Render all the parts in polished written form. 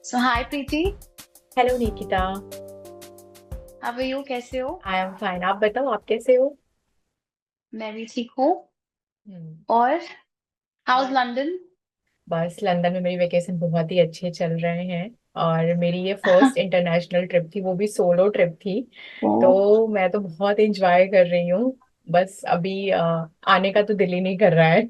So hi Preeti. Hello Nikita. How are you, कैसे हो? I am fine. आप बताओ, आप कैसे हो? मैं भी ठीक हूँ। हम्म। और हाउस बस लंदन? बस लंदन में मेरी वेकेशन बहुत ही अच्छे चल रहे हैं। और मेरी ये फर्स्ट इंटरनेशनल ट्रिप थी, वो भी सोलो ट्रिप थी। ओ। तो मैं तो बहुत एंजॉय कर रही हूँ। बस अभी आने का तो दिल ही नहीं कर रहा है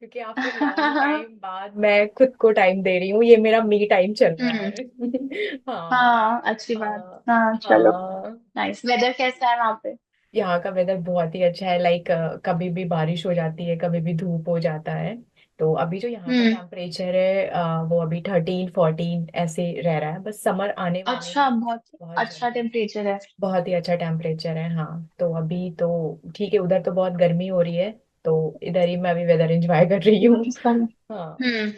क्योंकि आफ्टर लॉन्ग टाइम बाद मैं खुद को टाइम दे रही हूँ। ये मेरा मी टाइम चल रहा हम्म। है हाँ। हाँ, अच्छी बात। हाँ। हाँ, चलो। हाँ। नाइस। वेदर कैसा है वहाँ पे? यहाँ का वेदर बहुत ही अच्छा है। लाइक कभी भी बारिश हो जाती है, कभी भी धूप हो जाता है। तो अभी जो यहाँ का हम्म। टेम्परेचर है वो अभी 13-14 ऐसे रह रहा है। बस समर आने वाले अच्छा, हैं बहुत बहुत अच्छा जल्दी। टेम्परेचर है। बहुत ही अच्छा टेम्परेचर है। हाँ, तो अभी तो ठीक है। उधर तो बहुत गर्मी हो रही है, तो इधर ही मैं अभी वेदर एंजॉय कर रही हूँ। हाँ। हम्म।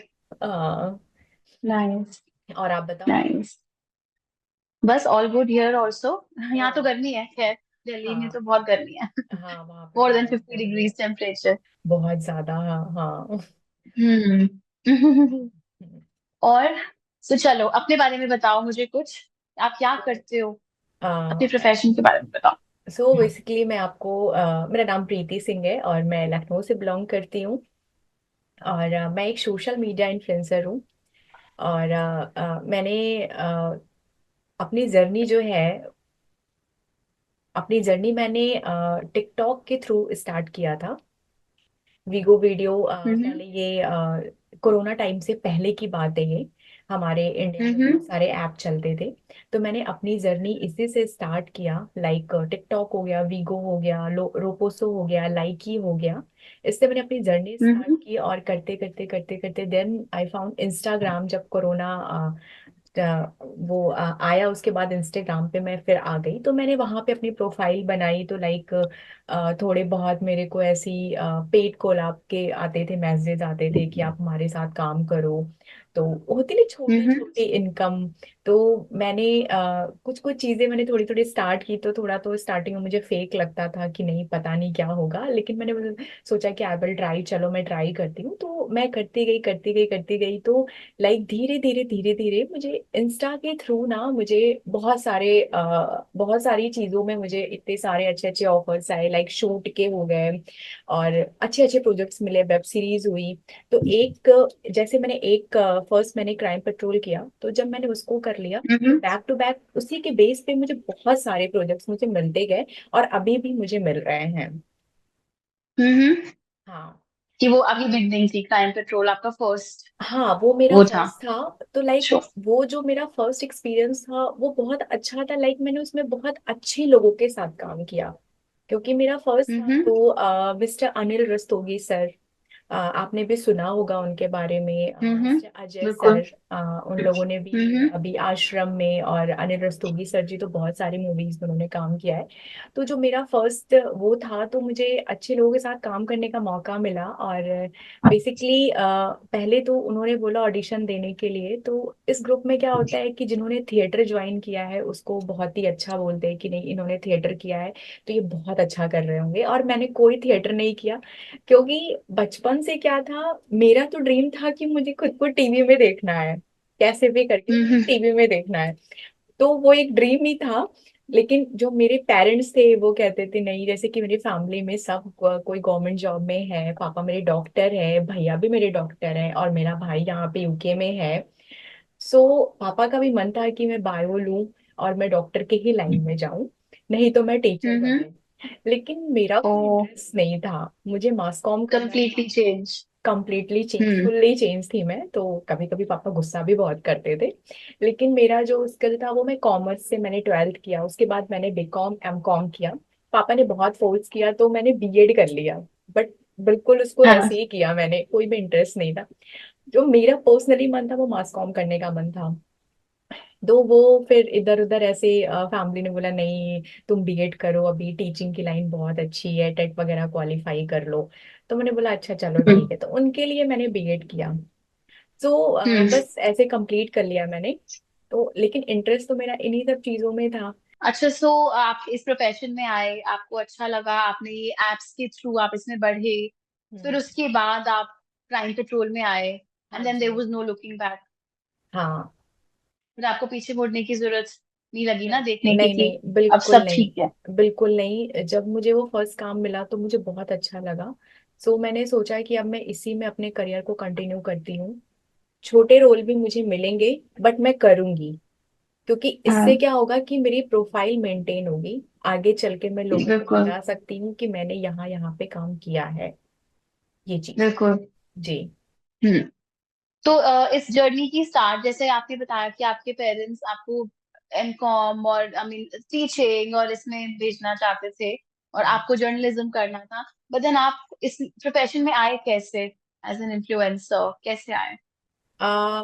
हाँ। नाइस। और आप बताओ। नाइस। बस ऑल गुड हियर ऑल्सो। यहाँ तो हाँ। गर्मी है, खैर। दिल्ली में हाँ। तो बहुत गर्मी है। हाँ, वहाँ पे मोर तो देन बहुत 50 गर्मी है। Degrees temperature. बहुत ज्यादा। हाँ। हाँ। हम्म। और तो चलो, अपने बारे में बताओ मुझे कुछ। आप क्या करते हो? अपने प्रोफेशन के बारे में बताओ। सो बेसिकली मैं आपको मेरा नाम प्रीति सिंह है और मैं लखनऊ से बिलोंग करती हूँ। और मैं एक सोशल मीडिया इन्फ्लुएंसर हूँ। और मैंने अपनी जर्नी जो है अपनी जर्नी मैंने टिकटॉक के थ्रू स्टार्ट किया था। वीगो वीडियो हम्म। पहले ये कोरोना टाइम से पहले की बात है ये। हमारे इंडिया में हम्म। बहुत सारे ऐप चलते थे। तो मैंने अपनी जर्नी इसी से स्टार्ट किया। लाइक टिकटॉक हो गया, वीगो हो गया, रोपोसो हो गया, लाइकी हो गया। इससे मैंने अपनी जर्नी स्टार्ट हम्म। की और करते करते करते करते देन आई फाउंड इंस्टाग्राम। जब कोरोना वो आया, उसके बाद इंस्टाग्राम पे मैं फिर आ गई। तो मैंने वहां पे अपनी प्रोफाइल बनाई। तो लाइक थोड़े बहुत मेरे को ऐसी पेड कोलैब के आते थे, मैसेज आते थे कि आप हमारे साथ काम करो। तो होती नहीं छोटी हम्म। छोटी इनकम। तो मैंने कुछ कुछ चीजें मैंने थोड़ी थोड़ी स्टार्ट की। तो थोड़ा तो स्टार्टिंग में मुझे फेक लगता था कि नहीं, पता नहीं क्या होगा, लेकिन मैंने सोचा कि आई विल ट्राई, चलो मैं ट्राई करती हूँ। तो मैं करती गई करती गई करती गई। तो लाइक धीरे धीरे धीरे धीरे मुझे इंस्टा के थ्रू ना मुझे बहुत सारी चीजों में मुझे इतने सारे अच्छे अच्छे ऑफर्स आए। लाइक शूट के हो गए और अच्छे अच्छे प्रोजेक्ट्स मिले, वेब सीरीज हुई। तो एक जैसे मैंने एक फर्स्ट मैंने क्राइम पेट्रोल किया। तो जब मैंने उसको कर लिया, तो हम्म। बैक टू बैक उसी के बेस पे मुझे बहुत सारे प्रोजेक्ट्स मुझे मिलते गए और अभी भी मुझे मिल रहे हैं। हम्म। हाँ। कि वो आपकी बिगनिंग थी, क्राइम पेट्रोल आपका फर्स्ट हाँ, वो मेरा वो था फर्स्ट था। तो लाइक शो? वो जो मेरा फर्स्ट एक्सपीरियंस था वो बहुत अच्छा था। लाइक मैंने उसमें बहुत अच्छे लोगों के साथ काम किया, क्योंकि मेरा फर्स्ट था। हम्म। तो मिस्टर अनिल रस्तोगी सर, आपने भी सुना होगा उनके बारे में। हम्म। मिस्टर अजय बिल्कुल। सर, उन लोगों ने भी हम्म। अभी आश्रम में, और अनिल रस्तोगी सर जी तो बहुत सारी मूवीज में उन्होंने काम किया है। तो जो मेरा फर्स्ट वो था, तो मुझे अच्छे लोगों के साथ काम करने का मौका मिला। और बेसिकली पहले तो उन्होंने बोला ऑडिशन देने के लिए। तो इस ग्रुप में क्या होता है कि जिन्होंने थिएटर ज्वाइन किया है उसको बहुत ही अच्छा बोलते हैं कि नहीं, इन्होंने थिएटर किया है तो ये बहुत अच्छा कर रहे होंगे। और मैंने कोई थिएटर नहीं किया, क्योंकि बचपन से क्या था, मेरा तो ड्रीम था कि मुझे खुद को टीवी में देखना है, कैसे भी करके मुझे हम्म। टीवी में देखना है। तो वो एक ड्रीम ही था। लेकिन जो मेरे पेरेंट्स थे वो कहते थे नहीं, जैसे कि मेरी फैमिली में सब कोई गवर्नमेंट जॉब में है। पापा मेरे डॉक्टर है, भैया भी मेरे डॉक्टर है, और मेरा भाई यहाँ पे यूके में है। सो पापा का भी मन था कि मैं बायो लूं और मैं डॉक्टर के ही लाइन में जाऊं, नहीं तो मैं टीचर हम्म। बनूं। लेकिन मेरा ओ। कोई इंटरेस्ट नहीं था, मुझे मास कॉम करना था। Completely change. कंप्लीटली चेंज, हम्म। फुल्ली चेंज थी मैं तो। कभी कभी पापा गुस्सा भी बहुत करते थे। लेकिन मेरा जो स्किल था वो, मैं कॉमर्स से मैंने 12th किया, उसके बाद मैंने बीकॉम एम कॉम किया। पापा ने बहुत फोर्स किया तो मैंने बीएड कर लिया। बट बिल्कुल उसको हाँ। ऐसे ही किया मैंने, कोई भी इंटरेस्ट नहीं था। जो मेरा पर्सनली मन था वो मास कॉम करने का मन था। तो वो फिर इधर उधर ऐसे फैमिली ने बोला नहीं, तुम बीएड करो, अभी टीचिंग की लाइन बहुत अच्छी है, टेट वगैरह क्वालिफाई कर लो। तो मैंने बोला अच्छा चलो हम्म। ठीक है, तो उनके लिए मैंने बीएड किया। हम्म। बस ऐसे कंप्लीट कर लिया मैंने। तो लेकिन इंटरेस्ट तो मेरा इन्हीं सब चीजों में था। अच्छा, सो आप इस प्रोफेशन में आए, आपको अच्छा लगा, आपने ये एप्स के थ्रू आप इसमें बढ़े, फिर हम्म। उसके बाद आप क्राइम पेट्रोल में आए, हाँ एंड देन देयर जी। Was no looking back. हाँ। फिर आपको पीछे मुड़ने की जरूरत नहीं लगी ना, नहीं देखने की नहीं कि नहीं, अब बिल्कुल सब ठीक है। नहीं, बिल्कुल नहीं। जब मुझे वो फर्स्ट काम मिला तो मुझे बहुत अच्छा लगा। सो मैंने सोचा कि अब मैं इसी में अपने करियर को कंटिन्यू करती हूँ। छोटे रोल भी मुझे मिलेंगे बट मैं करूंगी, क्योंकि इससे हाँ क्या होगा कि मेरी प्रोफाइल मेंटेन होगी। आगे चल के मैं लोगों को बिल्कुल। बता सकती हूँ कि मैंने यहाँ यहाँ पे काम किया है, ये चीज। बिल्कुल। जी। हम्म। तो इस जर्नी की स्टार्ट, जैसे आपने बताया कि आपके पेरेंट्स आपको एमकॉम और आई मीन टीचिंग और इसमें भेजना चाहते थे, और आपको जर्नलिज्म करना था, बट देन आप इस प्रोफेशन में आए कैसे, एज एन इन्फ्लुएंसर कैसे आए? आ,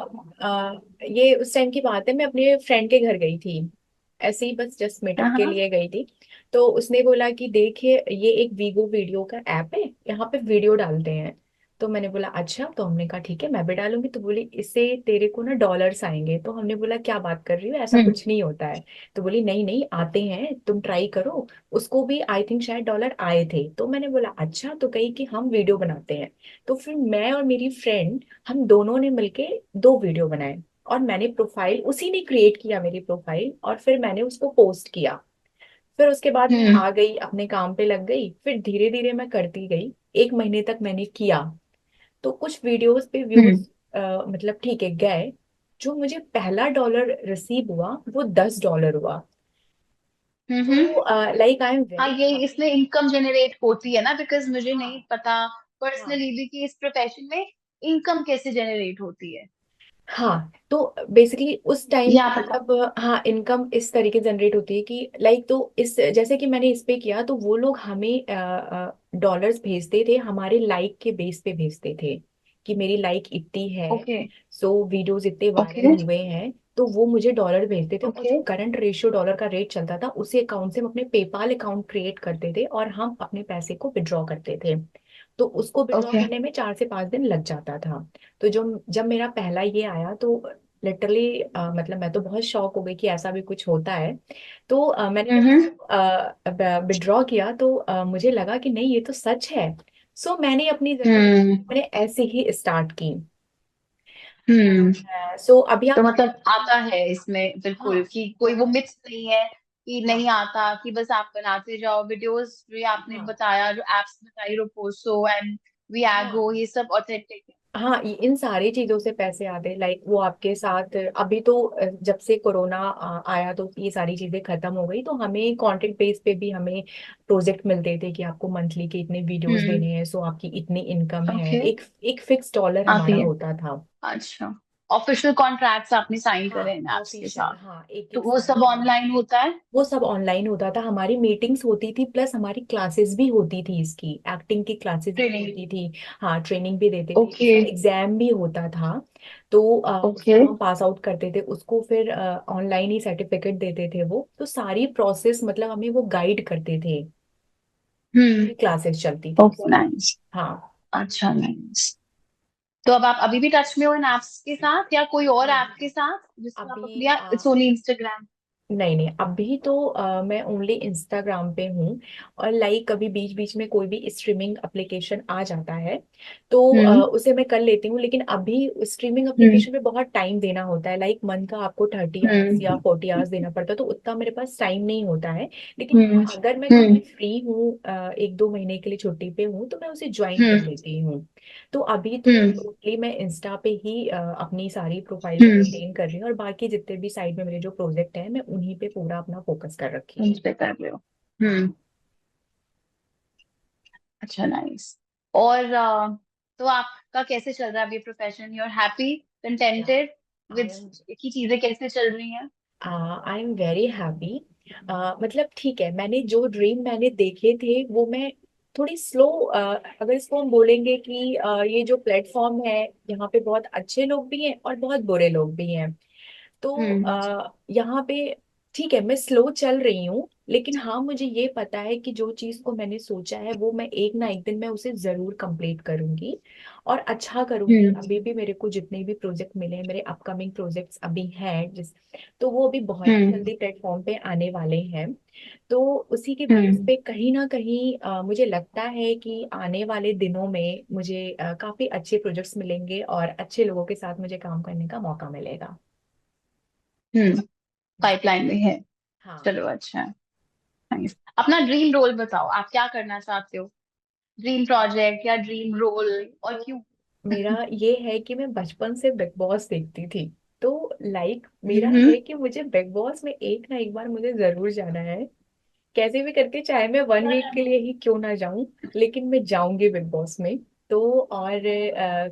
ये उस टाइम की बात है, मैं अपने फ्रेंड के घर गई थी, ऐसे ही बस जस्ट मीटअप हाँ के हाँ। लिए गई थी। तो उसने बोला कि देखिए ये एक वीगो वीडियो का ऐप है, यहाँ पे वीडियो डालते हैं। तो मैंने बोला अच्छा, तो हमने कहा ठीक है मैं भी डालूंगी। तो बोली इससे तेरे को ना डॉलर्स आएंगे। तो हमने बोला क्या बात कर रही हो, ऐसा हम्म कुछ नहीं होता है। तो बोली नहीं नहीं आते हैं, तुम ट्राई करो। उसको भी आई थिंक शायद डॉलर आए थे। तो मैंने बोला अच्छा, तो कही कि हम वीडियो बनाते हैं। तो फिर मैं और मेरी फ्रेंड, हम दोनों ने मिलके 2 वीडियो बनाए। और मैंने प्रोफाइल, उसी ने क्रिएट किया मेरी प्रोफाइल, और फिर मैंने उसको पोस्ट किया। फिर उसके बाद मैं हम्म आ गई, अपने काम पे लग गई। फिर धीरे धीरे मैं करती गई। 1 महीने तक मैंने किया। तो कुछ वीडियोस पे हम्म व्यूज मतलब ठीक है गए। जो मुझे पहला डॉलर रिसीव हुआ वो $10 हुआ। हम्म। तो लाइक आई एम हाँ, वेरी ये हैप्पी। इसमें इनकम जनरेट होती है ना, बिकॉज मुझे नहीं हाँ पता हाँ पर्सनली भी कि इस प्रोफेशन में इनकम कैसे जनरेट होती है। हाँ। तो बेसिकली उस टाइम ये आप बता। मतलब हाँ, इनकम इस तरीके जनरेट होती है कि लाइक, तो इस जैसे कि मैंने इस पे किया तो वो लोग हमें डॉलर्स भेजते थे, हमारे लाइक के बेस पे भेजते थे कि मेरी लाइक इतनी है, ओके। सो वीडियोस इतने वायरल ओके। हुए हैं। तो वो मुझे डॉलर भेजते थे, और ओके। जो करंट रेशियो डॉलर का रेट चलता था उसी अकाउंट से हम अपने पेपाल अकाउंट क्रिएट करते थे और हम अपने पैसे को विड्रॉ करते थे। तो उसको विड्रॉ ओके। करने में 4 से 5 दिन लग जाता था। तो जो जब मेरा पहला ये आया तो लिटरली मतलब मैं तो बहुत शॉक हो गई कि ऐसा भी कुछ होता है। तो मैंने जब हम्म उसको विड्रॉ किया तो मुझे लगा कि नहीं ये तो सच है। सो मैंने अपनी जर्नी हम्म मैंने ऐसे ही स्टार्ट की। हम्म। सो अभी तो आप मतलब आता है इसमें बिल्कुल, हाँ कि कोई वो मिथ नहीं है कि नहीं हाँ आता, कि बस आप बनाते जाओ वीडियोस, जो ये आपने हाँ बताया, जो एप्स बताई, रोपोसो एंड हाँ वियागो, ये सब ऑथेंटिक है। हाँ, इन सारी चीजों से पैसे आते लाइक वो आपके साथ अभी तो जब से कोरोना आया तो ये सारी चीजें खत्म हो गई। तो हमें कंटेंट बेस पे भी हमें प्रोजेक्ट मिलते थे कि आपको मंथली के इतने वीडियोस हम्म। देने हैं, सो आपकी इतनी इनकम है। ओके। एक एक फिक्स डॉलर हमारा आती है। होता था। अच्छा। ऑफिशियल कॉन्ट्रैक्ट्स आपने साइन हाँ करे इन एप्स के ऑफिशियल, साथ? हाँ एक तो एक वो साइन सब किया। ऑनलाइन होता है? वो सब ऑनलाइन होता था, हमारी मीटिंग्स होती थी प्लस हमारी क्लासेस भी होती थी, इसकी एक्टिंग की क्लासेस भी ट्रेनिंग। होती थी। हाँ ट्रेनिंग भी देते थे, ओके। उसका एग्जाम भी होता था। तो ओके। उसको हम पास आउट करते थे, उसको फिर ऑनलाइन ही सर्टिफिकेट देते थे वो। तो सारी प्रोसेस मतलब हमें वो गाइड करते थे, क्लासेस चलती थी ओके उसकी। नाइस। हाँ। अच्छा नाइस। तो अब आप अभी भी टच में हो इन ऐप्स के साथ, या कोई और नहीं ऐप के साथ जिसमें आप अभी अपनी, या इट्स ओनली इंस्टाग्राम? नहीं नहीं, अभी तो मैं ओनली इंस्टाग्राम पे हूँ। और लाइक कभी बीच बीच में कोई भी स्ट्रीमिंग एप्लीकेशन आ जाता है तो हम्म उसे मैं कर लेती हूँ। लेकिन अभी स्ट्रीमिंग हम्म एप्लीकेशन में बहुत टाइम देना होता है, लाइक मंथ का आपको 30 आवर्स या हम्म 40 आवर्स देना पड़ता है, तो उतना मेरे पास टाइम नहीं होता है। लेकिन हम्म हाँ, अगर मैं हम्म कभी फ्री हूँ 1-2 महीने के लिए छुट्टी पे हूँ तो मैं उसे ज्वाइन कर हम्म लेती हूँ। तो अभी तो हम्म टोटली मैं इंस्टा पे ही अपनी सारी प्रोफाइल को हम्म। मेंटेन कर रही हूँ, और बाकी जितने भी साइड में मेरे जो प्रोजेक्ट है मैं उन्हीं पे पूरा अपना फोकस कर रखी हूँ। उस पे कर रहे हो? हाँ अच्छा नाइस। और तो आपका कैसे चल रहा है अभी प्रोफेशन? यू आर हैप्पी, या कंटेंटेड आई विद एम की चीजें कैसे चल रही हैं? I am very happy. मतलब ठीक है, मैंने जो ड्रीम मैंने देखे थे वो मैं थोड़ी स्लो, अगर इसको हम बोलेंगे कि ये जो प्लेटफॉर्म है यहाँ पे बहुत अच्छे लोग भी हैं और बहुत बुरे लोग भी हैं। तो हम्म यहाँ पे ठीक है मैं स्लो चल रही हूँ, लेकिन हाँ मुझे ये पता है कि जो चीज को मैंने सोचा है वो मैं एक ना एक दिन मैं उसे जरूर कंप्लीट करूंगी और अच्छा करूंगी। हम्म अभी भी मेरे को जितने भी प्रोजेक्ट मिले हैं, मेरे अपकमिंग प्रोजेक्ट्स अभी हैं जिस, तो वो अभी बहुत ही हम्म जल्दी प्लेटफॉर्म पे आने वाले हैं। तो उसी के बेस हम्म। पे कहीं ना कहीं मुझे लगता है कि आने वाले दिनों में मुझे काफी अच्छे प्रोजेक्ट्स मिलेंगे और अच्छे लोगों के साथ मुझे काम करने का मौका मिलेगा। पाइपलाइन में है। हाँ। चलो अच्छा है। Nice. अपना ड्रीम रोल बताओ, आप क्या करना चाहते हो? ड्रीम प्रोजेक्ट या ड्रीम रोल, और तो क्यों? मेरा ये है कि मैं बचपन से बिग बॉस देखती थी। तो लाइक मेरा हम्म। है कि मुझे बिग बॉस में एक ना एक बार मुझे जरूर जाना है। कैसे भी करके, चाहे मैं 1 वीक के लिए ही क्यों ना जाऊं, लेकिन मैं जाऊंगी बिग बॉस में। तो और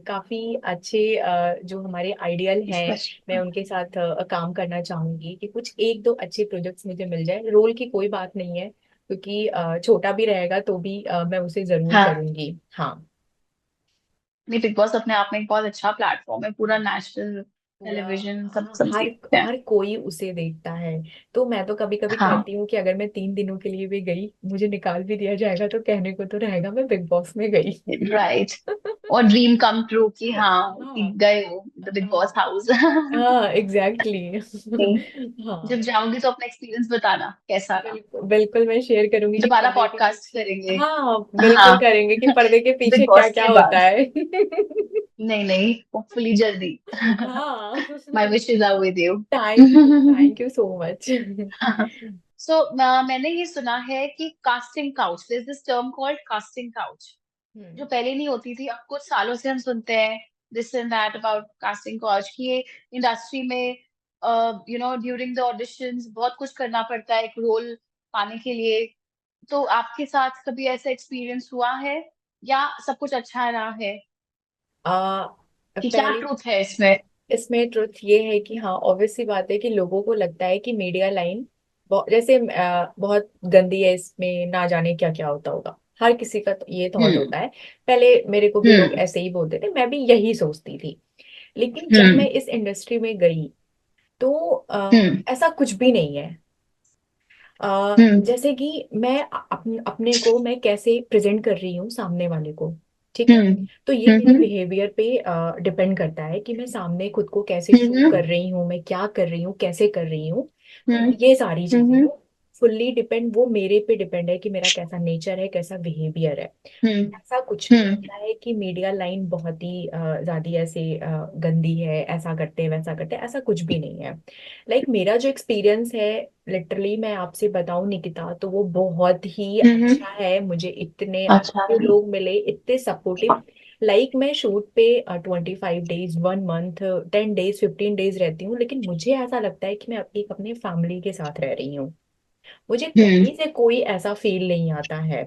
काफी अच्छे जो हमारे आइडियल हैं, मैं उनके साथ काम करना चाहूंगी कि कुछ एक दो अच्छे प्रोजेक्ट्स मुझे मिल जाए। रोल की कोई बात नहीं है, क्योंकि छोटा भी रहेगा तो भी मैं उसे जरूर हाँ, करूंगी। हाँ। नहीं, बिग बॉस अपने आप में एक बहुत अच्छा प्लेटफॉर्म है, पूरा नेशनल पूरा, टेलीविजन सब हाँ, सब हर देखते हैं। हर कोई उसे देखता है। तो मैं तो कभी कभी हाँ, कहती हूँ कि अगर मैं 3 दिनों के लिए भी गई, मुझे निकाल भी दिया जाएगा तो कहने को तो रहेगा मैं बिग बॉस में गई। राइट। और ड्रीम कम ट्रू कि हाँ कि हाँ। गए हो द बिग हाँ। Boss house. हाँ एग्जैक्टली। जब हाँ। जाओगे तो अपना एक्सपीरियंस बताना कैसा रहा। बिल्कुल बिल्कुल, मैं शेयर करूंगी कि दोबारा पर्दे के पॉडकास्ट पीछे। करेंगे। हाँ हाँ। बिल्कुल करेंगे कि पर्दे के बिग पीछे क्या बॉस क्या के होता बाद। है। नहीं नहीं, होपफुली जल्दी। हाँ। My wishes are with you. Thank you so much. So मैंने ये सुना है कि casting couch, this this term called casting couch, जो हम्म। पहले नहीं होती थी, अब कुछ सालों से हम सुनते हैं this and that about casting couch, कि ये इंडस्ट्री में ड्यूरिंग द ऑडिशंस बहुत कुछ करना पड़ता है एक रोल पाने के लिए। तो आपके साथ कभी ऐसा एक्सपीरियंस हुआ है, या सब कुछ अच्छा रहा है, आ, कि क्या पहली ट्रूथ है इसमें? इसमें ट्रुथ ये है कि हाँ, ऑब्वियस सी बात है कि लोगों को लगता है कि मीडिया लाइन जैसे बहुत गंदी है, इसमें ना जाने क्या क्या होता होगा। हर किसी का तो ये थॉट हम्म। होता है। पहले मेरे को भी लोग हम्म। ऐसे ही बोलते थे, मैं भी यही सोचती थी। लेकिन जब मैं हम्म। इस इंडस्ट्री में गई तो हम्म। ऐसा कुछ भी नहीं है। हम्म। जैसे कि मैं अपने को मैं कैसे प्रेजेंट कर रही हूँ सामने वाले को, ठीक है। हम्म। तो ये मेरे हम्म। बिहेवियर पे डिपेंड करता है कि मैं सामने खुद को कैसे शो हम्म। कर रही हूँ, मैं क्या कर रही हूँ, कैसे कर रही हूँ। तो हम्म। ये सारी चीजें हम्म। फुल्ली डिपेंड, वो मेरे पे डिपेंड है कि मेरा कैसा नेचर है, कैसा बिहेवियर है। हम्म। ऐसा कुछ नहीं हम्म। होता है कि मीडिया लाइन बहुत ही ज्यादा ऐसे गंदी है, ऐसा करते हैं वैसा करते हैं, ऐसा कुछ भी नहीं है। लाइक मेरा जो एक्सपीरियंस है, लिटरली मैं आपसे बताऊं निकिता, तो वो बहुत ही हम्म। अच्छा है। मुझे इतने अच्छा अच्छे है। लोग मिले, इतने सपोर्टिव। लाइक मैं शूट पे 25 डेज, 1 मंथ, 10 डेज, 15 डेज रहती हूँ, लेकिन मुझे ऐसा लगता है कि मैं एक अपने फैमिली के साथ रह रही हूँ। मुझे हम्म। कहीं से कोई ऐसा फील नहीं आता है।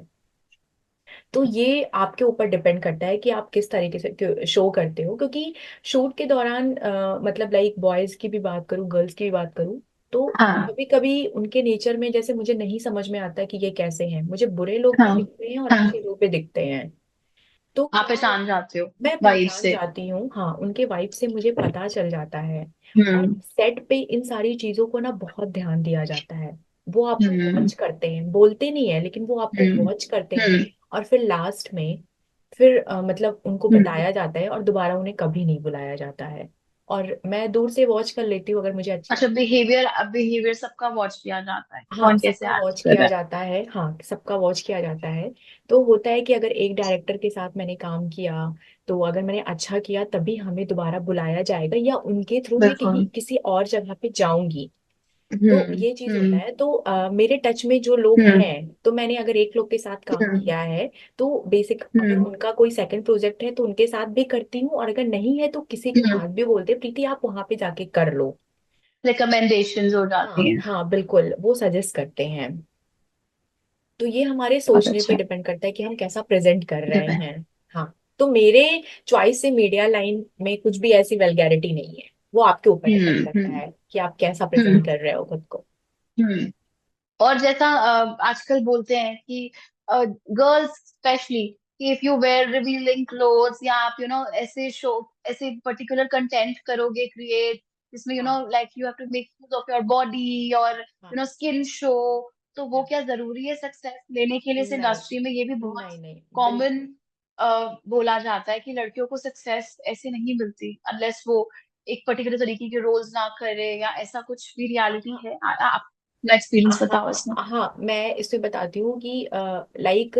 तो ये आपके ऊपर डिपेंड करता है कि आप किस तरीके से शो करते हो, क्योंकि शूट के दौरान मतलब लाइक बॉयज की भी बात करूँ, गर्ल्स की भी बात करूँ, तो हाँ। कभी कभी उनके नेचर में जैसे मुझे नहीं समझ में आता कि ये कैसे हैं। मुझे बुरे लोग भी हाँ। दिखते हैं और हाँ, अच्छे लोग भी दिखते हैं। तो आप क्या पहचान जाते हो मैं वाइफ पहचान से? जाती हूँ, हाँ, उनके वाइब से मुझे पता चल जाता है। और हम्म। सेट पे इन सारी चीजों को ना बहुत ध्यान दिया जाता है। वो आपको हम्म। वॉच करते हैं, बोलते नहीं है लेकिन वो आपको हम्म। वॉच करते हैं। हम्म। और फिर लास्ट में फिर मतलब उनको हम्म। बताया जाता है और दोबारा उन्हें कभी नहीं बुलाया जाता है। और मैं दूर से वॉच कर लेती हूँ, अगर मुझे अच्छी। अच्छा, बिहेवियर, अब बिहेवियर सबका वॉच किया जाता है, हाँ, कौन कैसे सबका एक्ट वॉच कर किया रहा है? जाता है, हाँ सबका वॉच किया जाता है। तो होता है कि अगर एक डायरेक्टर के साथ मैंने काम किया, तो अगर मैंने अच्छा किया तभी हमें दोबारा बुलाया जाएगा, या उनके थ्रू मैं कहीं बिल्कुल। किसी और जगह पे जाऊंगी। तो हम्म। ये चीज होता हम्म। है। तो मेरे टच में जो लोग हम्म। हैं, तो मैंने अगर एक लोग के साथ काम हम्म। किया है, तो बेसिक अगर हम्म। उनका कोई सेकंड प्रोजेक्ट है तो उनके साथ भी करती हूँ, और अगर नहीं है तो किसी के हम्म। साथ भी बोलते हैं, प्रीति आप वहां पे जाके कर लो। रिकमेंडेशंस हो हाँ जाती हैं। हाँ बिल्कुल, वो सजेस्ट करते हैं। तो ये हमारे बहुत सोचने पे अच्छा। डिपेंड करता है कि हम कैसा प्रेजेंट कर रहे डिपेंड। हैं। हाँ। तो मेरे चॉइस से मीडिया लाइन में कुछ भी ऐसी वल्गैरिटी नहीं है। वो आपके ऊपर डिपेंड हम्म। करता हम्म। है कि आप कैसा प्रेजेंट हम्म। कर रहे हो खुद को। हम्म। और जैसा आजकल बोलते हैं कि गर्ल्स स्पेशली, कि if you wear revealing clothes, या आप ऐसे शो, ऐसे पर्टिकुलर कंटेंट करोगे क्रिएट, जिसमें हाँ। Like you have to make use of your body और हाँ। स्किन शो, तो वो हाँ। क्या जरूरी है सक्सेस लेने के लिए इस नहीं इंडस्ट्री में? ये भी बहुत नहीं नहीं कॉमन बिल्कुल। बोला जाता है कि लड़कियों को सक्सेस ऐसे नहीं मिलती अनलेस वो एक पर्टिकुलर तरीके के रोल्स ना करे, या ऐसा कुछ भी रियलिटी हाँ। है? आप एक्सपीरियंस बताओ इसमें। हाँ हाँ, मैं इसमें बताती हूँ कि लाइक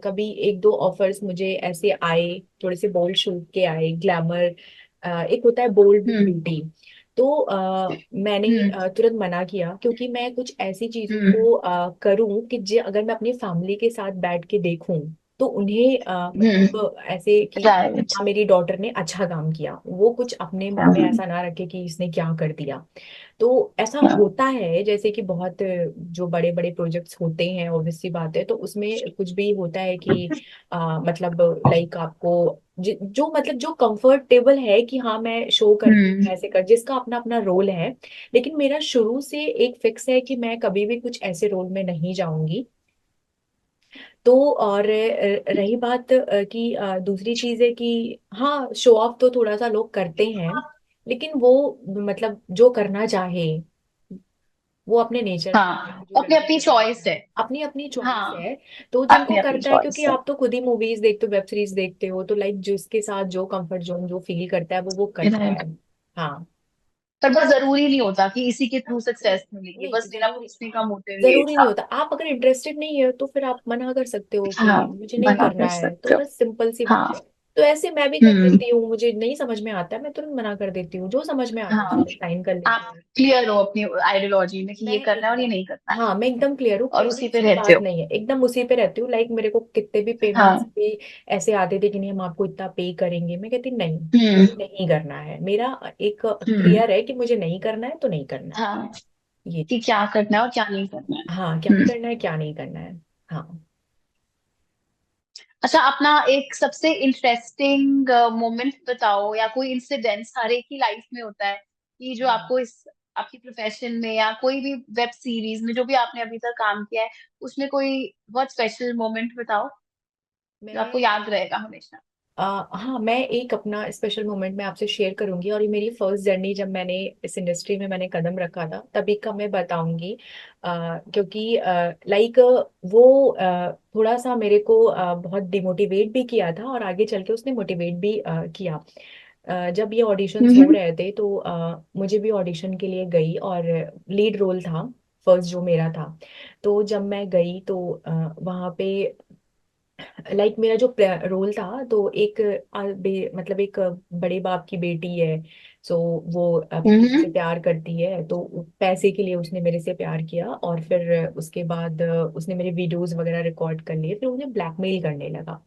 कभी एक दो ऑफर्स मुझे ऐसे आए, थोड़े से बोल्ड शूट के आए, ग्लैमर, एक होता है बोल्ड हम्म। ब्यूटी। तो मैंने हम्म तुरंत मना किया, क्योंकि मैं कुछ ऐसी चीजों हम्म को करूं कि अगर मैं अपनी फैमिली के साथ बैठ के देखूं तो उन्हें हम्म मतलब ऐसे कि राइट। हाँ मेरी डॉटर ने अच्छा काम किया, वो कुछ अपने मन में ऐसा ना रखे कि इसने क्या कर दिया। तो ऐसा होता है, जैसे कि बहुत जो बड़े बड़े प्रोजेक्ट्स होते हैं, ऑब्वियस सी बात है, तो उसमें कुछ भी होता है कि मतलब लाइक आपको जो मतलब जो कंफर्टेबल है कि हाँ मैं शो करती हूँ, हम्म ऐसे कर, जिसका अपना अपना रोल है। लेकिन मेरा शुरू से एक फिक्स है कि मैं कभी भी कुछ ऐसे रोल में नहीं जाऊंगी। तो और रही बात कि दूसरी चीज है कि हाँ शो ऑफ तो थोड़ा सा लोग करते हैं, लेकिन वो मतलब जो करना चाहे वो अपने नेचर से है, हाँ, जो अपनी लड़की अपनी करना चॉइस चाहे है। अपनी अपनी चॉइस हाँ, है। तो जिनको अपनी अपनी करता है, क्योंकि चॉइस है। आप तो खुद ही मूवीज देखते हो, वेब सीरीज देखते हो, तो लाइक जिसके साथ जो कंफर्ट जोन जो फील करता है वो करता Right. है। हाँ। पर बस जरूरी नहीं होता कि इसी के थ्रू सक्सेस मिलेगी, नहीं बस मेरा जरूरी, पूछने का मोटिव ये जरूरी नहीं था। होता। आप अगर इंटरेस्टेड नहीं है तो फिर आप मना कर सकते हो कि हाँ, मुझे नहीं मना करना कर है, तो सकते हो। बस सिंपल सी बात हाँ। है। तो ऐसे मैं भी कर हम्म। देती हूँ, मुझे नहीं समझ में आता है मैं तुरंत मना कर देती हूँ, जो समझ में आता है हाँ, उसको साइन कर लेती आप हूँ। क्लियर हो अपनी आइडियोलॉजी में कि मैं ये करना है और ये एकदम, नहीं करना है, हाँ मैं एकदम क्लियर हूँ, और कोई उसी बीच पे की रहते बात हो। नहीं है, एकदम उसी पे रहती हूँ। लाइक मेरे को कितने भी पेमेंट्स हाँ। पे ऐसे आते थे कि नहीं हम आपको इतना पे करेंगे, मैं कहती नहीं, हम्म मुझे नहीं करना है। मेरा एक हम्म। क्लियर है कि मुझे नहीं करना है तो नहीं करना है। हाँ, ये कि चीज, क्या करना है और क्या नहीं करना है। हाँ क्या हम्म। करना है क्या नहीं करना है। हाँ। अच्छा, अपना एक सबसे इंटरेस्टिंग मोमेंट बताओ, या कोई इंसिडेंस हर एक की लाइफ में होता है कि जो हम्म। आपको इस आपकी प्रोफेशन में या कोई भी वेब सीरीज में जो भी आपने अभी तक काम किया है, उसमें कोई बहुत स्पेशल मोमेंट बताओ जो आपको मैं याद रहेगा हमेशा। हाँ मैं एक अपना स्पेशल मोमेंट मैं आपसे शेयर करूंगी, और ये मेरी फर्स्ट जर्नी जब मैंने इस इंडस्ट्री में मैंने कदम रखा था तभी का मैं बताऊंगी। क्योंकि लाइक वो थोड़ा सा मेरे को बहुत डिमोटिवेट भी किया था, और आगे चल के उसने मोटिवेट भी किया। जब ये ऑडिशंस हो हम्म रहे थे तो मुझे भी ऑडिशन के लिए गई, और लीड रोल था फर्स्ट जो मेरा था। तो जब मैं गई तो वहाँ पे लाइक मेरा जो रोल था, तो एक मतलब एक बड़े बाप की बेटी है। सो वो किसी से हम्म प्यार करती है, तो पैसे के लिए उसने मेरे से प्यार किया, और फिर उसके बाद उसने मेरे वीडियोस वगैरह रिकॉर्ड कर लिए, फिर मुझे ब्लैकमेल करने लगा।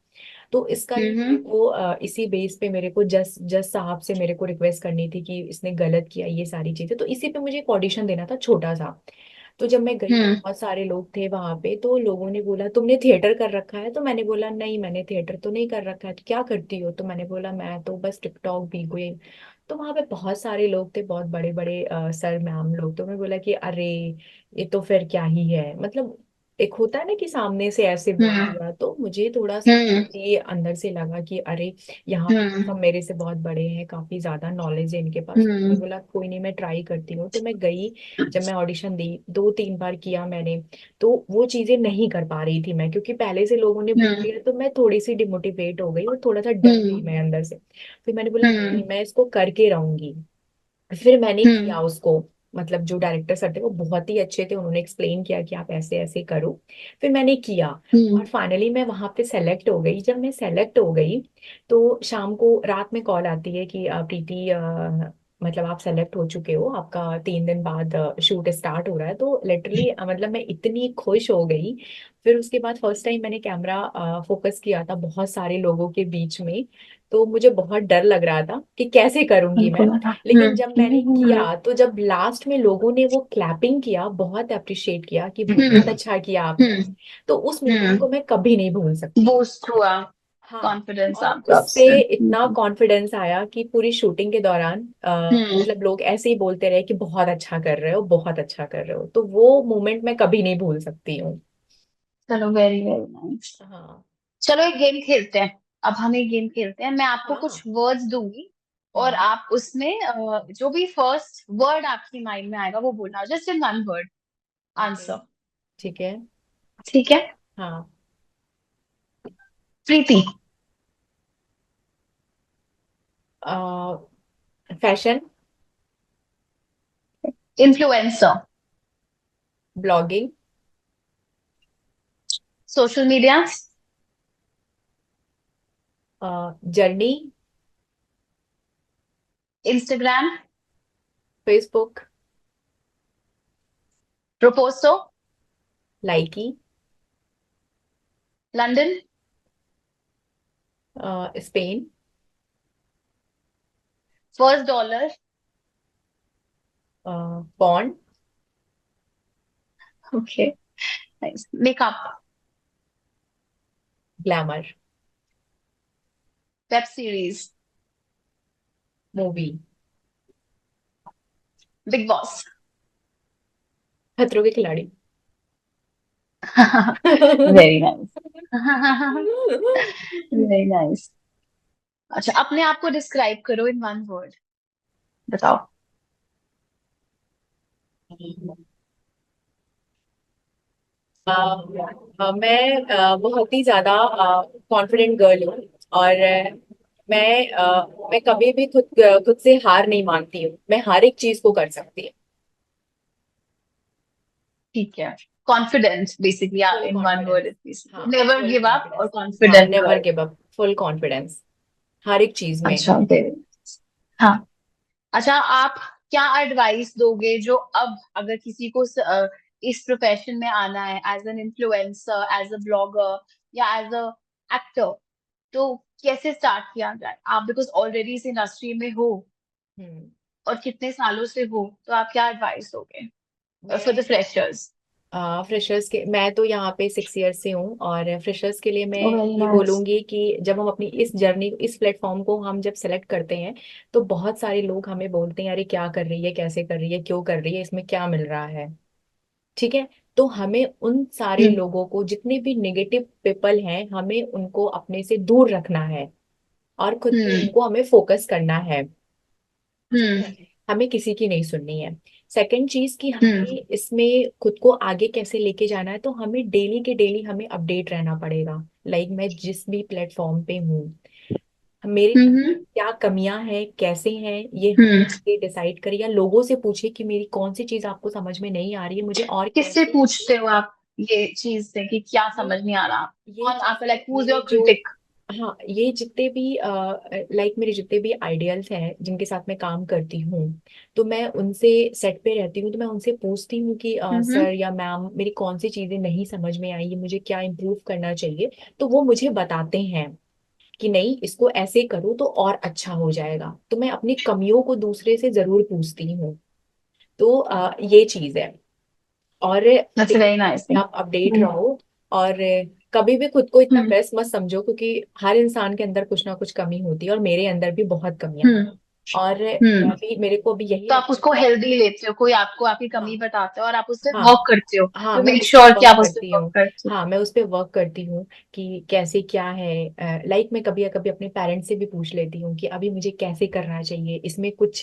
तो इसका ही मेरे हम्म को इसी बेस पे मेरे को जज जज साहब से मेरे को रिक्वेस्ट करनी थी कि इसने गलत किया ये सारी चीजें, तो इसी पे मुझे एक ऑडिशन देना था छोटा सा। तो जब मैं गई तो हम्म बहुत सारे लोग थे वहां पे, तो लोगों ने बोला तुमने थिएटर कर रखा है, तो मैंने बोला नहीं मैंने थिएटर तो नहीं कर रखा है, तो क्या करती हो, तो मैंने बोला मैं तो बस टिकटॉक भी कोई। तो वहां पे बहुत सारे लोग थे, बहुत बड़े बड़े सर मैम लोग, तो मैं बोला कि अरे ये तो फिर क्या ही है, मतलब एक होता है ना कि सामने से ऐसे बोल हम्म दिया, तो मुझे थोड़ा सा हम्म ये अंदर से लगा कि अरे यहाँ पे तो हम्म सब मेरे से बहुत बड़े हैं, काफी ज्यादा नॉलेज है इनके पास। हम्म मैं बोला कोई नहीं मैं ट्राई करती हूँ, तो मैं गई। जब मैं ऑडिशन दी, 2-3 बार किया मैंने, तो वो चीजें नहीं कर पा रही थी मैं, क्योंकि पहले से लोगों ने बोल हम्म दिया, तो मैं थोड़ी सी डिमोटिवेट हो गई और थोड़ा सा डर गई हम्म मैं अंदर से। फिर मैंने बोला हम्म नहीं मैं इसको करके रहूंगी। फिर मैंने हम्म किया उसको, मतलब जो डायरेक्टर सर थे वो बहुत ही अच्छे थे, उन्होंने एक्सप्लेन किया कि आप ऐसे ऐसे करो। फिर मैंने किया, हम्म और फाइनली मैं वहां पे सेलेक्ट हो गई। जब मैं सेलेक्ट हो गई तो शाम को रात में कॉल आती है कि प्रीति मतलब आप सेलेक्ट हो चुके हो, आपका 3 दिन बाद शूट स्टार्ट हो रहा है। तो लिटरली मतलब मैं इतनी खुश हो गई। फिर उसके बाद फर्स्ट टाइम मैंने कैमरा फोकस किया था बहुत सारे लोगों के बीच में, तो मुझे बहुत डर लग रहा था कि कैसे करूंगी मैं। बिल्कुल। लेकिन जब मैंने हम्म किया तो जब लास्ट में लोगों ने वो क्लैपिंग किया, बहुत अप्रिशिएट किया कि बहुत हम्म अच्छा किया आपने, हम्म तो उस मोमेंट हम्म को मैं कभी नहीं भूल सकती। बूस्ट हुआ हाँ। कॉन्फिडेंस और आपका उससे आपसे। इतना कॉन्फिडेंस आया कि पूरी शूटिंग के दौरान हम्म मतलब लोग ऐसे ही बोलते रहे कि बहुत अच्छा कर रहे हो, बहुत अच्छा कर रहे हो, तो वो मोमेंट मैं कभी नहीं भूल सकती हूँ। चलो, वेरी वेरी नाइस। हाँ। चलो, एक गेम खेलते हैं। अब हम एक गेम खेलते हैं, मैं आपको कुछ हाँ। वर्ड्स दूंगी, और हम्म। आप उसमें जो भी फर्स्ट वर्ड आपकी माइंड में आएगा वो बोलना, just in one word okay. Answer. ठीक है। ठीक है। हाँ। Preeti. Fashion. Influencer. Blogging. Social media. Journey. Instagram. Facebook. प्रोपोसो। Likee. London. Spain. First dollar. Pound. Okay, nice. Makeup. Glamour. Web series. Movie. Bigg Boss. खतरों के खिलाड़ी। Very nice. Very nice. अच्छा, अपने आप को डिस्क्राइब करो इन वन वर्ड, बताओ। मैं बहुत ही ज्यादा कॉन्फिडेंट गर्ल हूँ। और मैं कभी भी खुद से हार नहीं मानती हूँ। मैं हर एक चीज को कर सकती हूँ। ठीक है। Confidence basically, full in one word confidence. Is हाँ, नेवर फुल गिव अप और कॉन्फिडेंस। हाँ, confident never girl. Give up, full confidence हर एक चीज में। अच्छा, वेरी। हाँ। अच्छा, आप क्या एडवाइस दोगे जो अब अगर किसी को इस प्रोफेशन में आना है, as an influencer, as a blogger या एज अ एक्टर, तो कैसे स्टार्ट किया जाए? आप बिकॉज ऑलरेडी इस इंडस्ट्री में हो हम्म। और कितने सालों से हो, तो आप क्या एडवाइस दोगे फॉर द मैं फ्रेशर्स? फ्रेशर्स के मैं तो यहाँ पे 6 ईयर से हूँ, और फ्रेशर्स के लिए मैं ओ, वेरी ये नाइस। बोलूंगी कि जब हम अपनी इस जर्नी, इस प्लेटफॉर्म को हम जब सेलेक्ट करते हैं, तो बहुत सारे लोग हमें बोलते हैं, अरे क्या कर रही है, कैसे कर रही है, क्यों कर रही है, इसमें क्या मिल रहा है। ठीक है। तो हमें उन सारे हम्म। लोगों को, जितने भी नेगेटिव पीपल हैं, हमें उनको अपने से दूर रखना है, और खुद पे हम्म। उनको हमें फोकस करना है। ठीक हम्म। है। हमें किसी की नहीं सुननी है। सेकंड चीज कि हम्म। हमें इसमें खुद को आगे कैसे लेके जाना है, तो हमें डेली के डेली हमें अपडेट रहना पड़ेगा। लाइक मैं जिस भी प्लेटफॉर्म पे हूँ, मेरे हम्म। क्या कमियां हैं, कैसे हैं, ये हम्म। हम डिसाइड करिए, या लोगों से पूछिए कि मेरी कौन सी चीज आपको समझ में नहीं आ रही है, मुझे और किससे कैसे। पूछते हो आप ये चीज से कि क्या ये समझ नहीं आ रहा? ये कौन आपका, चीजें लाइक हु इज योर मेरे जो, क्रिटिक? हाँ, ये जितने भी लाइक मेरे जितने भी आइडियल्स हैं जिनके साथ मैं काम करती हूँ, तो मैं उनसे सेट पे रहती हूँ, तो मैं उनसे पूछती हूँ कि हम्म। सर या मैम, मेरी कौन सी चीजें नहीं समझ में आई है, मुझे क्या इम्प्रूव करना चाहिए। तो वो मुझे बताते हैं कि नहीं, इसको ऐसे करो तो और अच्छा हो जाएगा। तो मैं अपनी कमियों को दूसरे से जरूर पूछती हूँ। तो ये चीज है। और that's daily very nice thing. आप अपडेट हम्म। रहो। और कभी भी खुद को इतना हम्म। बेस्ट मत समझो, क्योंकि हर इंसान के अंदर कुछ ना कुछ कमी होती है, और मेरे अंदर भी बहुत कमियां हैं। हम्म। और हम्म। मैं भी, मेरे को भी यही तो आप लगता है उसको कि हेल्दी लेते हो, कोई आपको आपकी कमी हाँ, बताता है और आप उससे हाँ, वर्क करते हो, हाँ, टू मैं मेक उस पे श्योर कि वर्क आप उससे करती वर्क हूँ। करते हो। हाँ, मैं उस पे वर्क करती हूँ कि कैसे क्या है। लाइक मैं कभी कभी अपने पेरेंट्स से भी पूछ लेती हूँ कि अभी मुझे कैसे करना चाहिए, इसमें कुछ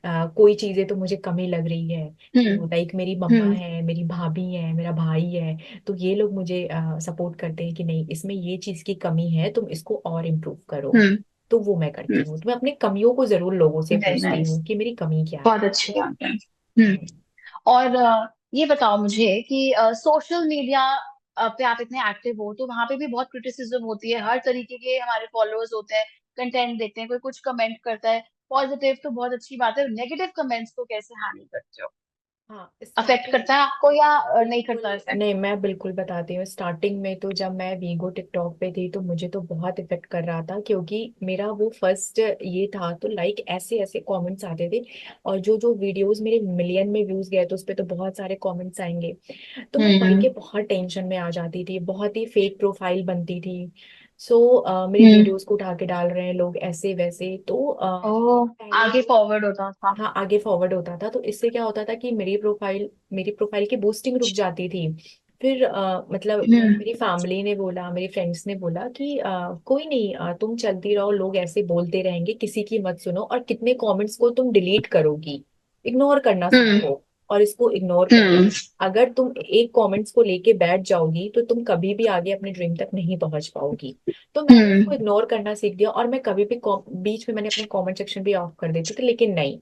कोई चीजें तो मुझे कमी लग रही है। हम्म। तो लाइक मेरी मम्मा हम्म। है, मेरी भाभी है, मेरा भाई है, तो ये लोग मुझे सपोर्ट करते हैं कि नहीं, इसमें ये चीज की कमी है, तुम इसको और इम्प्रूव करो। हम्म। तो वो मैं करती हूँ। तो मैं अपनी कमियों को जरूर लोगों से वेरी पूछती नाइस। हूँ कि मेरी कमी क्या है। बहुत अच्छी बात है। हम्म। और ये बताओ मुझे कि सोशल मीडिया पे आप इतने एक्टिव हो, तो वहां पे भी बहुत क्रिटिसिज्म होती है, हर तरीके के हमारे फॉलोअर्स होते हैं, कंटेंट देखते हैं, कोई कुछ कमेंट करता है। पॉजिटिव तो बहुत अच्छी बात है, नेगेटिव कमेंट्स को कैसे हैंडल करते हो? हाँ, अफेक्ट स्टार्टिंग, करता है आपको या नहीं बिल्कुल करता इफेक्ट? नहीं, मैं बिल्कुल बताती हूँ। स्टार्टिंग में तो जब मैं वीगो टिकटॉक पे थी, तो मुझे तो बहुत इफेक्ट कर रहा था, क्योंकि मेरा वो फर्स्ट ये था। तो लाइक ऐसे ऐसे कमेंट्स आते थे, और जो जो वीडियोस मेरे मिलियन में व्यूज गए, तो उस पे तो बहुत सारे कमेंट्स आएंगे। तो मैं पढ़ हम्म। के बहुत टेंशन में आ जाती थी, बहुत ही फेक प्रोफाइल बनती थी। सो मेरी हम्म। वीडियोस को उठा के डाल रहे हैं लोग ऐसे वैसे। तो ओ, पहले आगे तो, फॉरवर्ड होता था। हाँ, आगे फॉरवर्ड होता था, तो इससे क्या होता था कि मेरी प्रोफाइल की बूस्टिंग रुक जाती थी। फिर मतलब हम्म। मेरी फैमिली ने बोला, मेरे फ्रेंड्स ने बोला कि कोई नहीं, तुम चलती रहो, लोग ऐसे बोलते रहेंगे, किसी की मत सुनो, और कितने कमेंट्स को तुम डिलीट करोगी, इग्नोर करना हम्म। सीखो, और इसको इग्नोर करो। हम्म। अगर तुम एक कमेंट्स को लेके बैठ जाओगी, तो तुम कभी भी आगे अपने ड्रीम तक नहीं पहुंच पाओगी। तो मैंने हम्म। उसको इग्नोर करना सीख दिया, और मैं कभी भी बीच में मैंने अपने कमेंट सेक्शन भी ऑफ कर देती थी, लेकिन नहीं,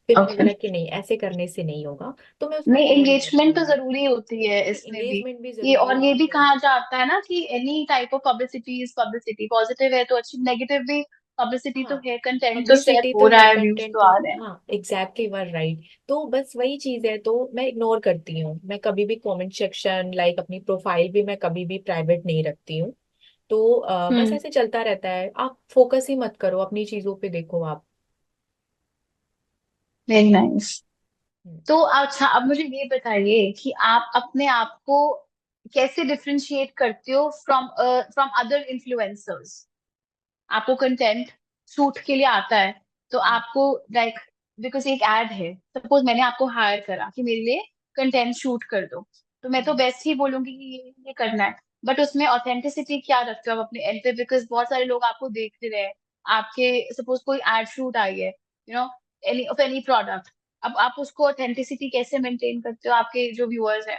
फिर मैंने ओके। बोला कि नहीं, ऐसे करने से नहीं होगा। तो मैं उसको नहीं, इग्नोर ही करती एंगेजमेंट तो हूँ। जरूरी होती है नहीं, इसमें भी। एंगेजमेंट भी ये, जरूरी और ये होती भी है। कहा जाता है ना कि any type of publicity is publicity, positive है तो अच्छी, नेगेटिव भी पब्लिसिटी तो हाँ, है, कंटेंट तो शेयर पब्लिसिटी तो हो रहा है, है, व्यूज कंटेंट तो तो, आ रहे हैं। हाँ एग्जैक्टली वर राइट। तो बस वही चीज है, तो मैं इग्नोर करती हूँ। मैं कभी भी कमेंट सेक्शन, लाइक अपनी प्रोफाइल भी मैं कभी भी प्राइवेट नहीं रखती हूँ। तो बस हम्म। ऐसे चलता रहता है। आप फोकस ही मत करो, अपनी चीजों पे देखो आप। Very nice. हम्म। तो अच्छा, अब मुझे ये बताइए कि आप अपने आप को कैसे डिफरेंशिएट करते हो फ्रॉम फ्रॉम अदर इन्फ्लुएंसर्स। आपको कंटेंट शूट के लिए आता है, तो हम्म। आपको लाइक, बिकॉज एक एड है, सपोज मैंने आपको हायर करा कि मेरे लिए कंटेंट शूट कर दो, तो मैं तो हम्म। बेस्ट ही बोलूंगी कि ये करना है। बट उसमें ऑथेंटिसिटी क्या रखते हो आप अपने एंड पे, बिकॉज बहुत सारे लोग आपको देख रहे हैं। आपके सपोज कोई एड शूट आई है, you know, any of any product, अब आप उसको ऑथेंटिसिटी कैसे मेंटेन करते हो आपके जो व्यूअर्स हैं।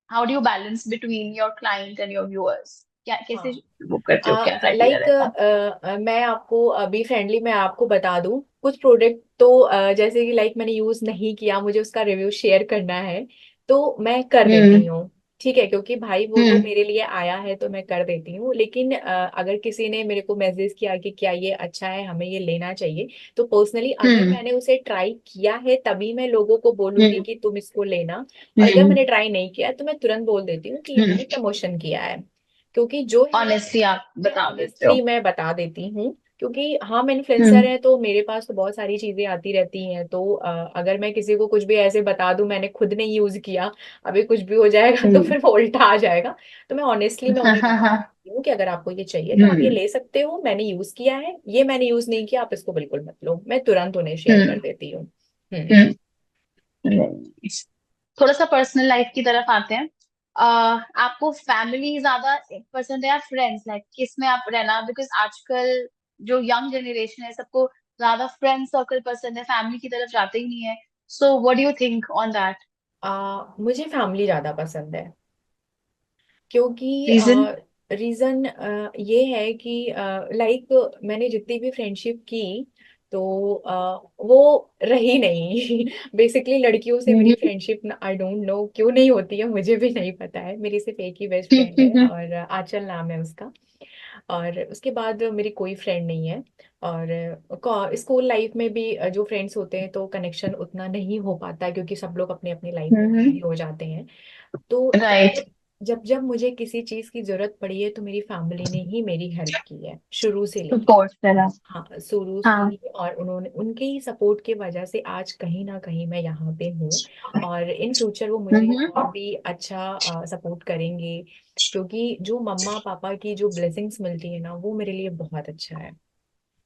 How do you balance between your client and your viewers, क्या कैसे हाँ, वो करते हो, क्या क्राइटेरिया लाइक रहता है। मैं आपको अभी फ्रेंडली मैं आपको बता दूं, कुछ प्रोडक्ट तो जैसे कि लाइक मैंने यूज नहीं किया, मुझे उसका रिव्यू शेयर करना है, तो मैं कर देती हम्म। हूँ। ठीक है, क्योंकि भाई वो तो हम्म। मेरे लिए आया है तो मैं कर देती हूँ। लेकिन अगर किसी ने मेरे को मैसेज किया कि क्या ये अच्छा है, हमें ये लेना चाहिए, तो पर्सनली अगर हम्म। मैंने उसे ट्राई किया है तभी मैं लोगों को बोलूंगी हम्म। कि तुम इसको लेना। और अगर हम्म। मैंने ट्राई नहीं किया तो मैं तुरंत बोल देती हूँ कि ये हम्म। मैंने प्रमोशन किया है। क्योंकि जो है, ऑनेस्टली आप मैं बता देते हो। ऑनेस्टली मैं बता देती हूँ। क्योंकि हम इन्फ्लुएंसर हम्म। हैं तो मेरे पास तो बहुत सारी चीजें आती रहती हैं, तो अगर मैं किसी को कुछ भी ऐसे बता दूं, मैंने खुद नहीं यूज किया, अभी कुछ भी हो जाएगा तो हम्म। फिर वो उल्टा आ जाएगा। तो मैं हाँ उन्हें हाँ बता हाँ। देती हूँ कि अगर आपको ये चाहिए तो आप ये हम्म। ले सकते हो, मैंने यूज किया है, ये मैंने यूज नहीं किया, आप इसको बिल्कुल मत लो। मैं तुरंत उन्हें शेयर कर हम्म। देती हूँ। हम्म। हम्म। थोड़ा सा पर्सनल लाइफ की तरफ आते हैं। आपको फैमिली ज्यादा पसंद है या फ्रेंड्स, लाइक किस में आप रहना, बिकॉज आजकल जो यंग जनरेशन है सबको ज्यादा फ्रेंड सर्कल पसंद है, फैमिली की तरफ जाते ही नहीं है। So what do you think on that. मुझे फैमिली ज्यादा पसंद है। क्योंकि रीजन। रीजन ये है कि लाइक मैंने जितनी भी फ्रेंडशिप की, तो वो रही नहीं। बेसिकली लड़कियों से मेरी हम्म। फ्रेंडशिप, आई डोंट नो क्यों नहीं होती है, मुझे भी नहीं पता है। मेरी सिर्फ एक ही बेस्ट फ्रेंड है और आंचल नाम है उसका। और उसके बाद मेरी कोई फ्रेंड नहीं है। और स्कूल लाइफ में भी जो फ्रेंड्स होते हैं तो कनेक्शन उतना नहीं हो पाता, क्योंकि सब लोग अपने अपने लाइफ में बिजी हो जाते हैं। तो जब राइट। जब जब जब मुझे किसी चीज की जरूरत पड़ी है तो मेरी फैमिली ने ही मेरी हेल्प की है, शुरू से लेके। सपोर्ट करा। हाँ, शुरू से हाँ। ही। और उन्होंने, उनके ही सपोर्ट की वजह से आज कहीं ना कहीं मैं यहाँ पे हूँ। और इन फ्यूचर वो मुझे हम्म। और भी अच्छा सपोर्ट करेंगे। क्योंकि जो मम्मा पापा की जो ब्लेसिंग्स मिलती है ना, वो मेरे लिए बहुत अच्छा है।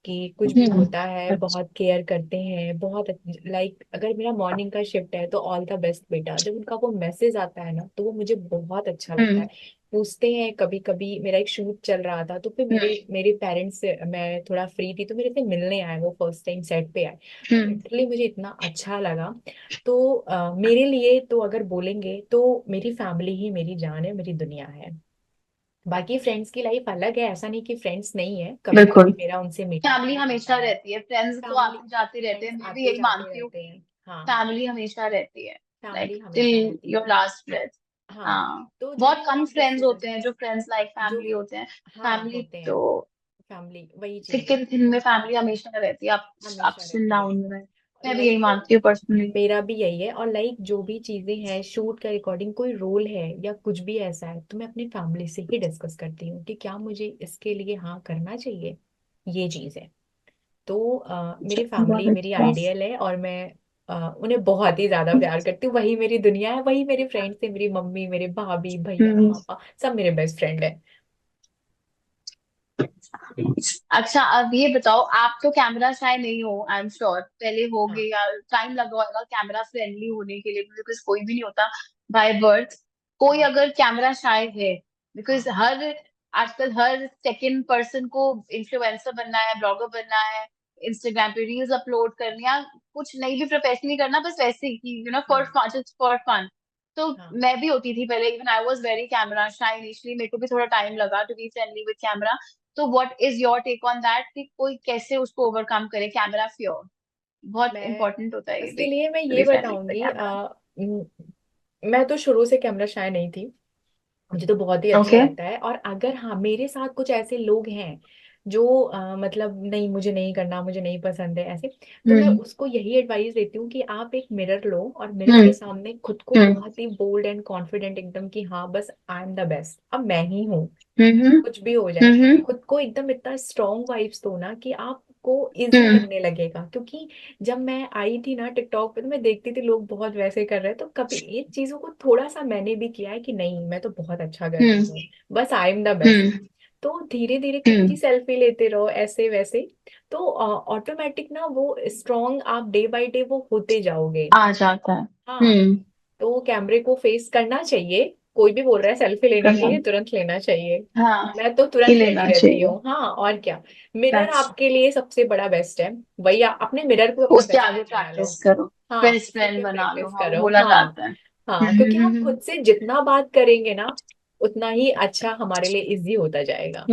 कि कुछ भी हम्म। होता है अच्छा। बहुत केयर करते हैं, बहुत। लाइक अगर मेरा मॉर्निंग का शिफ्ट है तो ऑल द बेस्ट बेटा, जब उनका वो मैसेज आता है ना तो वो मुझे बहुत अच्छा लगता हम्म। है। पूछते हैं, कभी कभी मेरा एक शूट चल रहा था तो फिर हम्म। मेरे मेरे पेरेंट्स से, मैं थोड़ा फ्री थी तो मेरे से मिलने आए, वो फर्स्ट टाइम सेट पे आए। तो हम्म। लिटरली मुझे इतना अच्छा लगा। तो मेरे लिए तो अगर बोलेंगे तो मेरी फैमिली ही मेरी जान है, मेरी दुनिया है। बाकी फ्रेंड्स की लाइफ अलग है, ऐसा नहीं कि फ्रेंड्स नहीं है, कभी बिल्कुल। कभी मेरा उनसे मीटअप फैमिली हो हमेशा जाता है। रहती है, फ्रेंड्स तो फैमिली, आते जाते रहते हैं, फ्रेंड्स मैं भी आते यही जाते मानती हूँ। रहते हैं। हाँ, फैमिली हमेशा रहती है, लाइक फैमिली हमेशा टिल रहती है। Your last breath. हाँ, हाँ। तो जो बहुत भी कम आप फ्रेंड्स डिसीजन, होते हैं जो फ्रेंड्स लाइक जो, फैमिली होते हैं। हाँ फैमिली होते तो हैं, फैमिली वही चीज थिक है, एंड थिन में फैमिली हमेशा रहती है, आप हमेशा अप्स एंड रहती है। डाउन में। मैं भी यही लाइक मानती हूँ पर्सनली। मेरा भी यही है। और लाइक जो भी चीजें हैं शूट के अकॉर्डिंग, कोई रोल है या कुछ भी ऐसा है, तो मैं अपनी फैमिली से ही डिस्कस करती हूँ कि क्या मुझे इसके लिए हाँ करना चाहिए, ये चीज है। तो मेरी बहुत फैमिली मेरी अच्छा। आइडियल है और मैं उन्हें बहुत ही ज्यादा प्यार करती हूँ। वही मेरी दुनिया है, वही मेरे फ्रेंड्स है, मेरी मम्मी, मेरे भाभी, भैया, हम्म। पापा, सब मेरे बेस्ट फ्रेंड है। अच्छा, अब ये बताओ, आप तो कैमरा शाय नहीं हो, आई एम श्योर, पहले होगे हाँ। या टाइम लगा होगा कैमरा फ्रेंडली होने के लिए, बिकॉज कोई भी नहीं होता बाय बर्थ। कोई हाँ। अगर कैमरा शाय है, बिकॉज हाँ। हर आजकल हर सेकंड पर्सन को इन्फ्लुएंसर बनना है, ब्लॉगर बनना है, इंस्टाग्राम पे रील्स अपलोड करनी है, कुछ नहीं भी प्रोफेशनली करना, बस वैसे ही कि फॉर हाँ। Fun, just for fun. तो हाँ। मैं भी होती थी पहले, even I was very camera shy initially, मेरे को भी थोड़ा टाइम लगा to be friendly with camera. तो what is your take on that, कि कोई कैसे उसको ओवरकम करे कैमरा फियर। बहुत मैं इंपॉर्टेंट होता है ये इसके भी, लिए मैं टू ये बी फ्रेंडली विद बताऊंगी, कैमरा। मैं तो शुरू से कैमरा शाय नहीं थी। मुझे तो बहुत ही अच्छा ओके। लगता है। और अगर हाँ मेरे साथ कुछ ऐसे लोग हैं जो मतलब नहीं, मुझे नहीं करना, मुझे नहीं पसंद है ऐसे। तो मैं हम्म उसको यही एडवाइस देती हूँ कि आप एक मिरर लो और मिरर हम्म के सामने खुद को हम्म बहुत ही बोल्ड एंड कॉन्फिडेंट एकदम कि हाँ बस आई एम द बेस्ट, अब मैं ही हूँ, हम्म कुछ भी हो जाए। हम्म खुद को एकदम इतना स्ट्रॉन्ग वाइब्स दो ना कि आपको इजी हम्म लगने लगेगा। क्योंकि जब मैं आई थी ना टिकटॉक पे, तो मैं देखती थी लोग बहुत वैसे कर रहे हैं, तो कभी इन चीजों को थोड़ा सा मैंने भी किया है कि नहीं मैं तो बहुत अच्छा कर रही हम्म हूँ, बस आई एम द बेस्ट। हम्म तो धीरे धीरे खुद की हम्म सेल्फी लेते रहो ऐसे वैसे, तो ऑटोमेटिक ना वो स्ट्रॉन्ग आप डे बाय डे वो होते जाओगे। आ जाता है। हाँ, हम्म। तो कैमरे को फेस करना चाहिए। कोई भी बोल रहा है सेल्फी लेने के करना। लिए, तुरंत लेना चाहिए। हाँ, मैं तो कि तुरंत लेती लेना रहती चाहिए। हूँ। हाँ और क्या, मिरर दैट्स। आपके लिए सबसे बड़ा बेस्ट है। वही अपने मिरर को अपना उसके बेस्ट आगे फ्रेंड बना लो। प्रैक्टिस करो। हाँ बेस्ट उसी फ्रेंड पे बना लो, प्रैक्टिस हाँ, वो करो। बोला हाँ जाता है। हाँ, क्योंकि हम खुद से जितना बात करेंगे ना, उतना ही अच्छा हमारे लिए इजी होता जाएगा।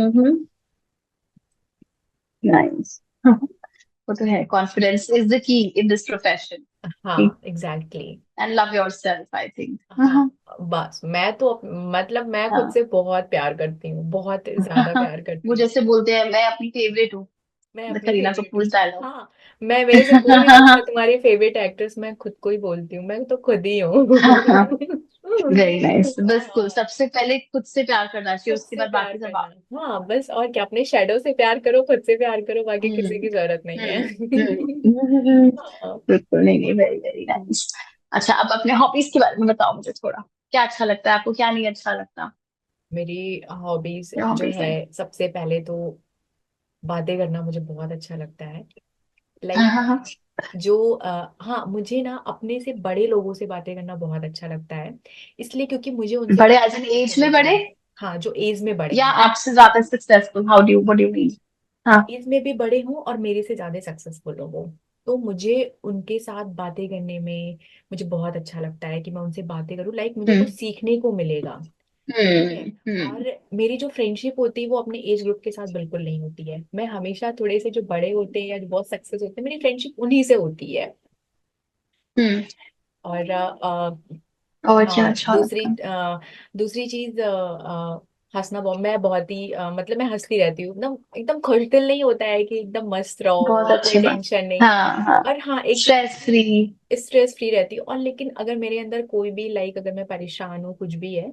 नाइस। वो तो है, confidence is the key in this profession. हाँ exactly exactly। And love yourself, I think. हाँ बस मैं तो मतलब मैं खुद हाँ। से बहुत प्यार करती हूँ, बहुत ज्यादा प्यार वो करती हूँ। जैसे बोलते हैं, मैं अपनी फेवरेट हूँ। मैं द अपनी करीना फेवरेट हूँ। कपूर डायलॉग। हाँ, मैं मेरे से कोई भी पूछता है तुम्हारी फेवरेट एक्ट्रेस, मैं खुद को ही बोलती हूँ, मैं तो खुद ही हूँ। Very nice. बस को हाँ, सबसे पहले खुद से प्यार करना चाहिए, खुद उसके से बाद प्यार बाकी सब करना। हाँ बस, और क्या, अपने शेडो से प्यार करो, खुद से प्यार करो, बाकी किसी की जरूरत नहीं है। हाँ। बिल्कुल, नहीं नहीं, वेरी वेरी नाइस। अच्छा, अब अपने हॉबीज के बारे में बताओ मुझे थोड़ा। क्या अच्छा लगता है आपको, क्या नहीं अच्छा लगता? मेरी हॉबीज क्या जो हॉबीज है, है? सबसे पहले तो बातें करना मुझे बहुत अच्छा लगता है। हाँ लाइक हाँ हाँ। जो हाँ, मुझे ना अपने से बड़े लोगों से बातें करना बहुत अच्छा लगता है। इसलिए क्योंकि मुझे उनसे बड़े कुछ एज इन सीखने को एज में मिलता बड़े, है। हाँ, जो एज में बड़े या हैं, आपसे ज्यादा successful? How do, what do you mean? हाँ। एज में भी बड़े हों और मेरे से ज्यादा सक्सेसफुल हो, तो मुझे उनके साथ बातें करने में मुझे बहुत अच्छा लगता है कि मैं उनसे बातें करूँ, लाइक मुझे कुछ हम्म सीखने को मिलेगा। ठीक है। हम्म। और मेरी जो फ्रेंडशिप होती है वो अपने एज ग्रुप के साथ बिल्कुल नहीं होती है। मैं हमेशा थोड़े से जो बड़े होते हैं या जो बहुत सक्सेस होते हैं, मेरी फ्रेंडशिप उन्हीं से होती है। हम्म। और और क्या हाँ, अच्छा लगता है? दूसरी चीज हंसना। बहुत, मैं बहुत ही मतलब मैं हंसती रहती हूँ एकदम, एकदम खुश दिल नहीं होता है कि एकदम मस्त बहुत रहो, कोई अच्छी बात। टेंशन नहीं। हाँ हाँ। और हाँ एक चीज, स्ट्रेस फ्री। स्ट्रेस फ्री रहती हूँ। और लेकिन अगर मेरे अंदर कोई भी, लाइक अगर मैं परेशान हूँ कुछ भी है,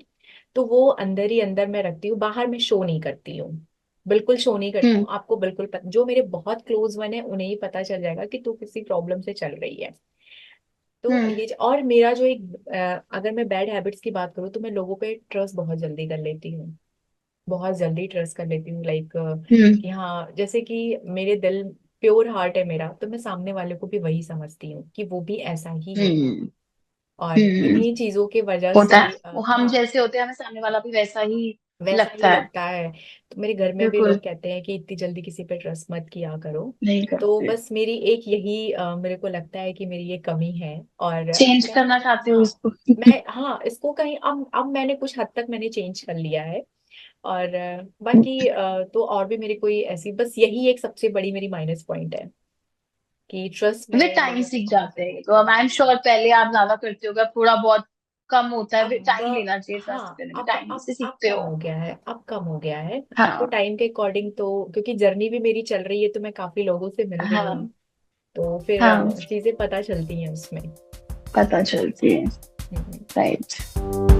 तो वो अंदर ही अंदर मैं रखती हूँ, बाहर में शो नहीं करती हूँ। बिल्कुल शो नहीं करती हूँ। हम्म आपको बिल्कुल जो मेरे बहुत क्लोज वन है उन्हें ही पता चल जाएगा कि तू किसी प्रॉब्लम से चल रही है। तो हम्म ये और मेरा जो एक अगर मैं बैड हैबिट्स की बात करूँ, तो मैं लोगों पे ट्रस्ट बहुत जल्दी कर लेती हूँ, बहुत जल्दी ट्रस्ट कर लेती हूँ। लाइक हम्म कि हाँ, जैसे कि मेरे दिल, प्योर हार्ट है मेरा, तो मैं सामने वाले को भी वही समझती हूँ कि वो भी ऐसा ही होगा। हम्म और हम्म। इन्हीं चीजों के वजह होता से है, वो हम हाँ, जैसे होते हैं, हमें सामने वाला भी वैसा ही वैसा ही लगता है। लगता है। तो मेरे घर में भी बिल्कुल। लोग कहते हैं कि इतनी जल्दी किसी पे ट्रस्ट मत किया करो। नहीं तो करते। बस मेरी एक यही मेरे को लगता है कि मेरी ये कमी है। और चेंज मैं, करना चाहते हो हाँ, इसको? मैं हाँ इसको कहीं अब मैंने कुछ हद तक मैंने चेंज कर लिया है। और बाकी तो और भी मेरी कोई ऐसी, बस यही एक सबसे बड़ी मेरी माइनस पॉइंट है कि ट्रस्ट विद मैं टाइम लोगों पे सीख बहुत जाते हैं, जल्दी तो कर अब आई एम लेती हूँ। श्योर पहले आप ज्यादा करते होगे, अब थोड़ा बहुत कम होता है। अब टाइम लेना चाहिए ट्रस्ट हाँ, करने में, अब टाइम अब से अब सीखते कम हो। हो गया है, अब कम हो गया है। अब तो हाँ टाइम के अकॉर्डिंग, तो क्योंकि जर्नी भी मेरी चल रही है, तो मैं काफी लोगों से मिल रही हूँ, हाँ तो फिर हाँ। चीजें पता चलती हैं उसमें। पता चलती है। हम्म। राइट।